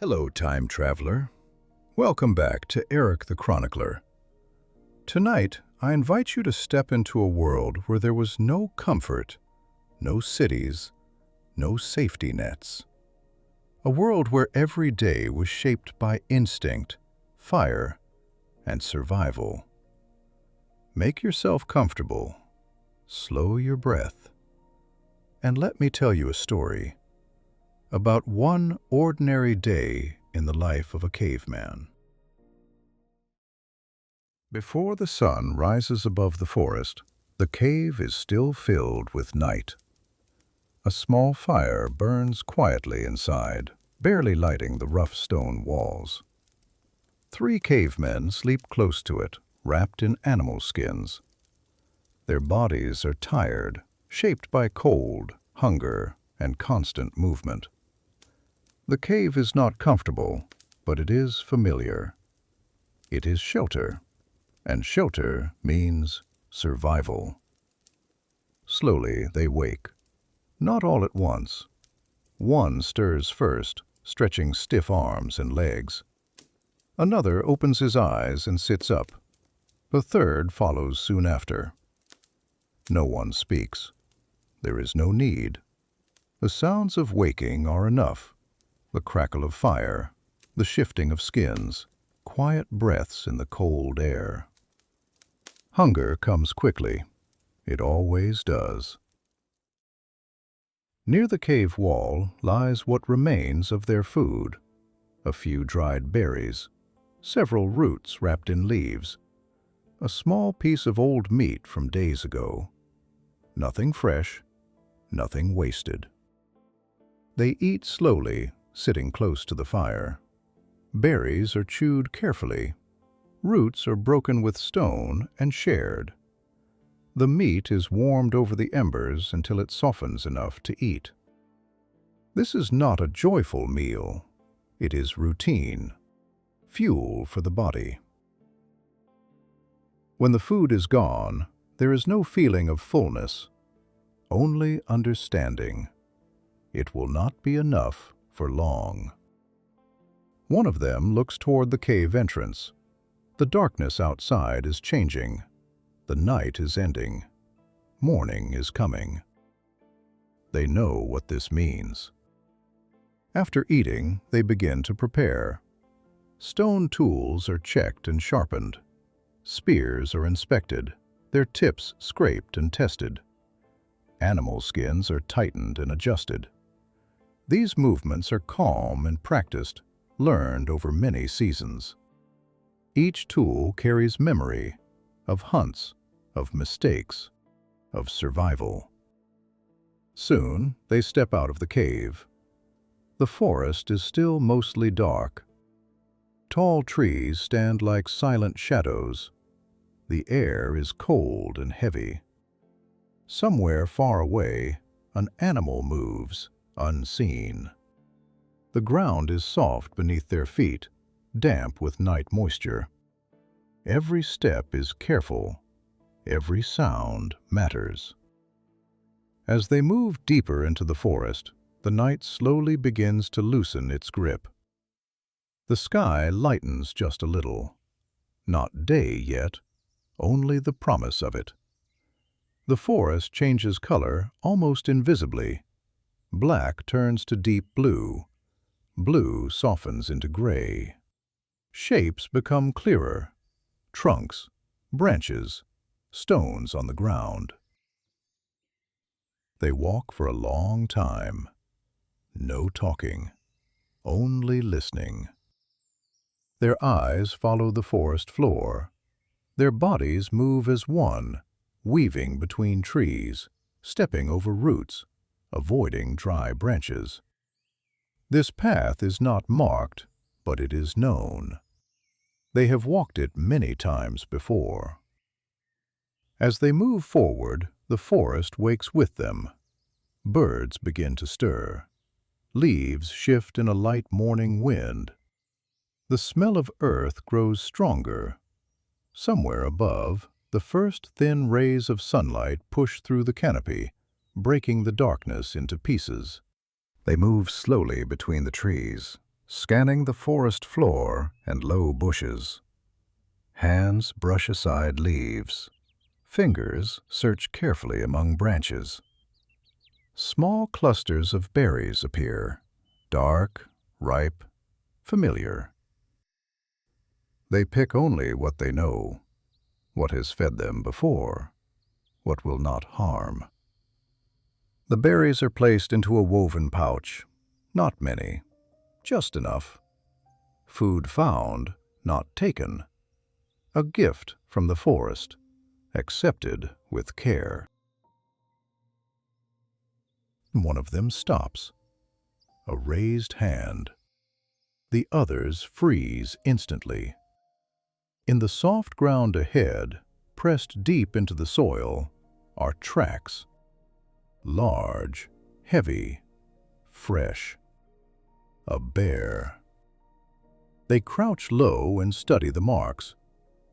Hello, time traveler. Welcome back to Eric the Chronicler. Tonight, I invite you to step into a world where there was no comfort, no cities, no safety nets. A world where every day was shaped by instinct, fire, and survival. Make yourself comfortable, slow your breath, and let me tell you a story about one ordinary day in the life of a caveman. Before the sun rises above the forest, the cave is still filled with night. A small fire burns quietly inside, barely lighting the rough stone walls. 3 cavemen sleep close to it, wrapped in animal skins. Their bodies are tired, shaped by cold, hunger, and constant movement. The cave is not comfortable, but it is familiar. It is shelter, and shelter means survival. Slowly they wake, not all at once. One stirs first, stretching stiff arms and legs. Another opens his eyes and sits up. The third follows soon after. No one speaks. There is no need. The sounds of waking are enough. The crackle of fire, the shifting of skins, quiet breaths in the cold air. Hunger comes quickly. It always does. Near the cave wall lies what remains of their food. A few dried berries, several roots wrapped in leaves, a small piece of old meat from days ago. Nothing fresh, nothing wasted. They eat slowly, sitting close to the fire. Berries are chewed carefully. Roots are broken with stone and shared. The meat is warmed over the embers until it softens enough to eat. This is not a joyful meal. It is routine, fuel for the body. When the food is gone, there is no feeling of fullness, only understanding. It will not be enough for long. One of them looks toward the cave entrance. The darkness outside is changing. The night is ending. Morning is coming. They know what this means. After eating, they begin to prepare. Stone tools are checked and sharpened. Spears are inspected, their tips scraped and tested. Animal skins are tightened and adjusted. These movements are calm and practiced, learned over many seasons. Each tool carries memory of hunts, of mistakes, of survival. Soon they step out of the cave. The forest is still mostly dark. Tall trees stand like silent shadows. The air is cold and heavy. Somewhere far away, an animal moves, unseen. The ground is soft beneath their feet, damp with night moisture. Every step is careful. Every sound matters. As they move deeper into the forest, the night slowly begins to loosen its grip. The sky lightens just a little. Not day yet, only the promise of it. The forest changes color almost invisibly. Black turns to deep blue. Blue softens into gray. Shapes become clearer. Trunks, branches, stones on the ground. They walk for a long time. No talking, only listening. Their eyes follow the forest floor. Their bodies move as one, weaving between trees, stepping over roots, avoiding dry branches. This path is not marked, but it is known. They have walked it many times before. As they move forward, the forest wakes with them. Birds begin to stir. Leaves shift in a light morning wind. The smell of earth grows stronger. Somewhere above, the first thin rays of sunlight push through the canopy, breaking the darkness into pieces. They move slowly between the trees, scanning the forest floor and low bushes. Hands brush aside leaves. Fingers search carefully among branches. Small clusters of berries appear, dark, ripe, familiar. They pick only what they know, what has fed them before, what will not harm. The berries are placed into a woven pouch. Not many, just enough. Food found, not taken. A gift from the forest, accepted with care. One of them stops. A raised hand. The others freeze instantly. In the soft ground ahead, pressed deep into the soil, are tracks. Large, heavy, fresh. A bear. They crouch low and study the marks.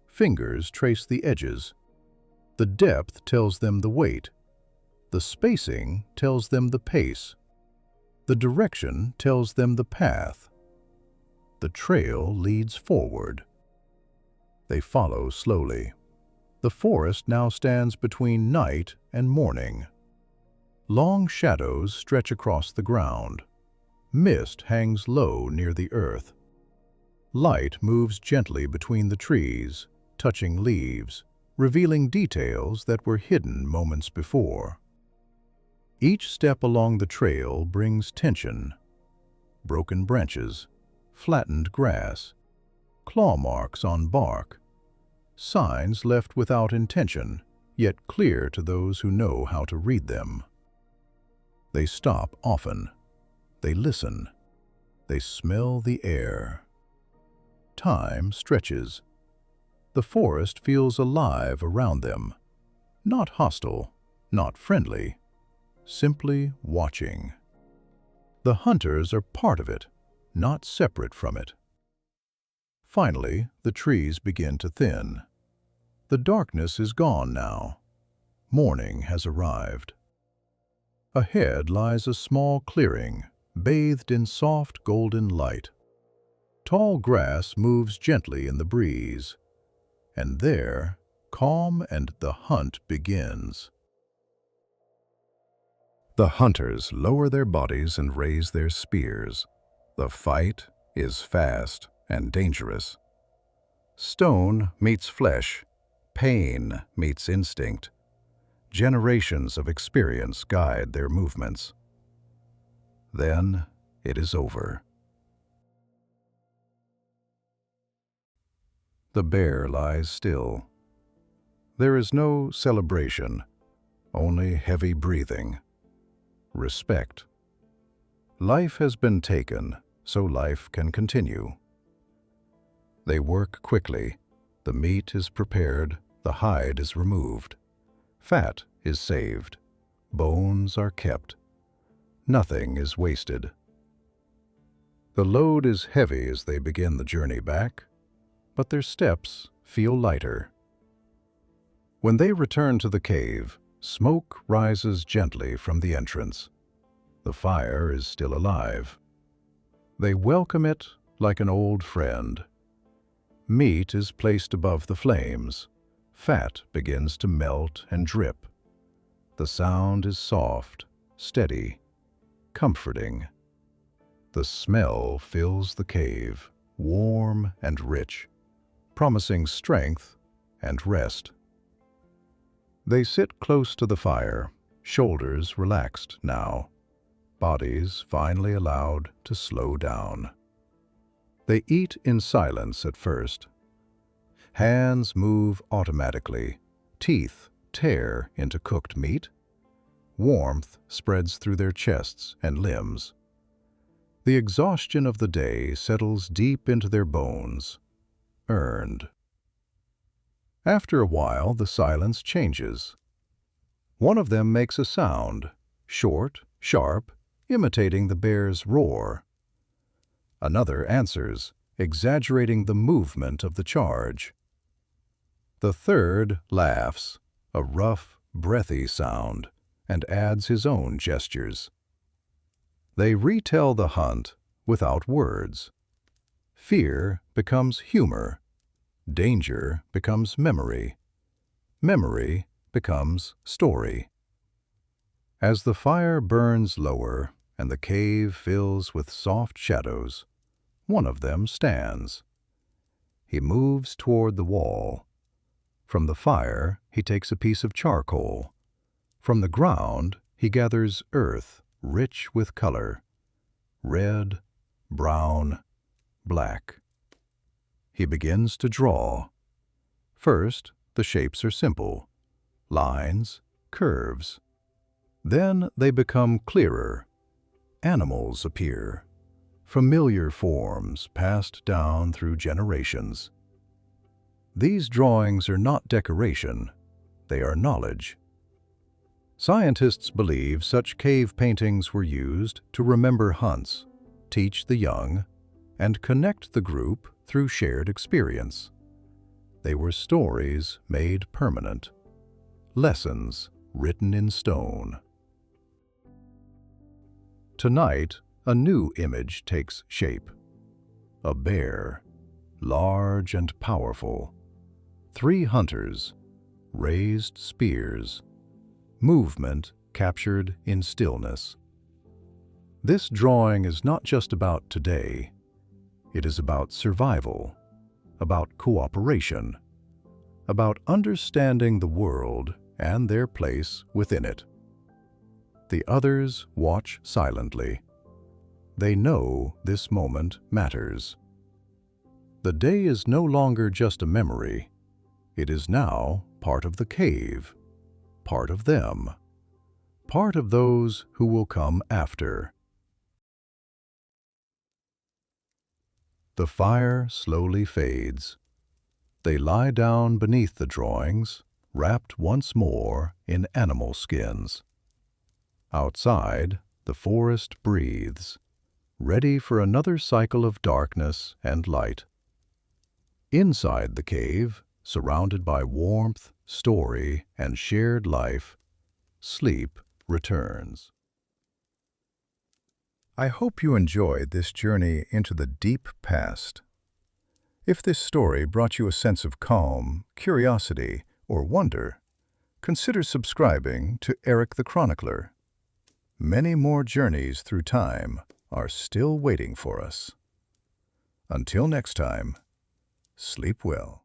Fingers trace the edges. The depth tells them the weight. The spacing tells them the pace. The direction tells them the path. The trail leads forward. They follow slowly. The forest now stands between night and morning. Long shadows stretch across the ground. Mist hangs low near the earth. Light moves gently between the trees, touching leaves, revealing details that were hidden moments before. Each step along the trail brings tension. Broken branches, flattened grass, claw marks on bark, signs left without intention, yet clear to those who know how to read them. They stop often. They listen. They smell the air. Time stretches. The forest feels alive around them. Not hostile, not friendly, simply watching. The hunters are part of it, not separate from it. Finally, the trees begin to thin. The darkness is gone now. Morning has arrived. Ahead lies a small clearing, bathed in soft golden light. Tall grass moves gently in the breeze. And there, calm and the hunt begins. The hunters lower their bodies and raise their spears. The fight is fast and dangerous. Stone meets flesh. Pain meets instinct. Generations of experience guide their movements. Then it is over. The bear lies still. There is no celebration, only heavy breathing. Respect. Life has been taken, so life can continue. They work quickly. The meat is prepared, the hide is removed. Fat is saved. Bones are kept. Nothing is wasted. The load is heavy as they begin the journey back, but their steps feel lighter. When they return to the cave, smoke rises gently from the entrance. The fire is still alive. They welcome it like an old friend. Meat is placed above the flames. Fat begins to melt and drip. The sound is soft, steady, comforting. The smell fills the cave, warm and rich, promising strength and rest. They sit close to the fire, shoulders relaxed now, bodies finally allowed to slow down. They eat in silence at first. Hands move automatically, teeth tear into cooked meat. Warmth spreads through their chests and limbs. The exhaustion of the day settles deep into their bones, earned. After a while, the silence changes. One of them makes a sound, short, sharp, imitating the bear's roar. Another answers, exaggerating the movement of the charge. The third laughs, a rough, breathy sound, and adds his own gestures. They retell the hunt without words. Fear becomes humor. Danger becomes memory. Memory becomes story. As the fire burns lower and the cave fills with soft shadows, one of them stands. He moves toward the wall. From the fire, he takes a piece of charcoal. From the ground, he gathers earth rich with color, red, brown, black. He begins to draw. First, the shapes are simple, lines, curves. Then they become clearer. Animals appear, familiar forms passed down through generations. These drawings are not decoration, they are knowledge. Scientists believe such cave paintings were used to remember hunts, teach the young, and connect the group through shared experience. They were stories made permanent, lessons written in stone. Tonight, a new image takes shape. A bear, large and powerful. 3 hunters, raised spears. Movement captured in stillness. This drawing is not just about today. It is about survival, about cooperation, about understanding the world and their place within it. The others watch silently. They know this moment matters. The day is no longer just a memory. It is now part of the cave, part of them, part of those who will come after. The fire slowly fades. They lie down beneath the drawings, wrapped once more in animal skins. Outside, the forest breathes, ready for another cycle of darkness and light. Inside the cave, surrounded by warmth, story, and shared life, sleep returns. I hope you enjoyed this journey into the deep past. If this story brought you a sense of calm, curiosity, or wonder, consider subscribing to Eric the Chronicler. Many more journeys through time are still waiting for us. Until next time, sleep well.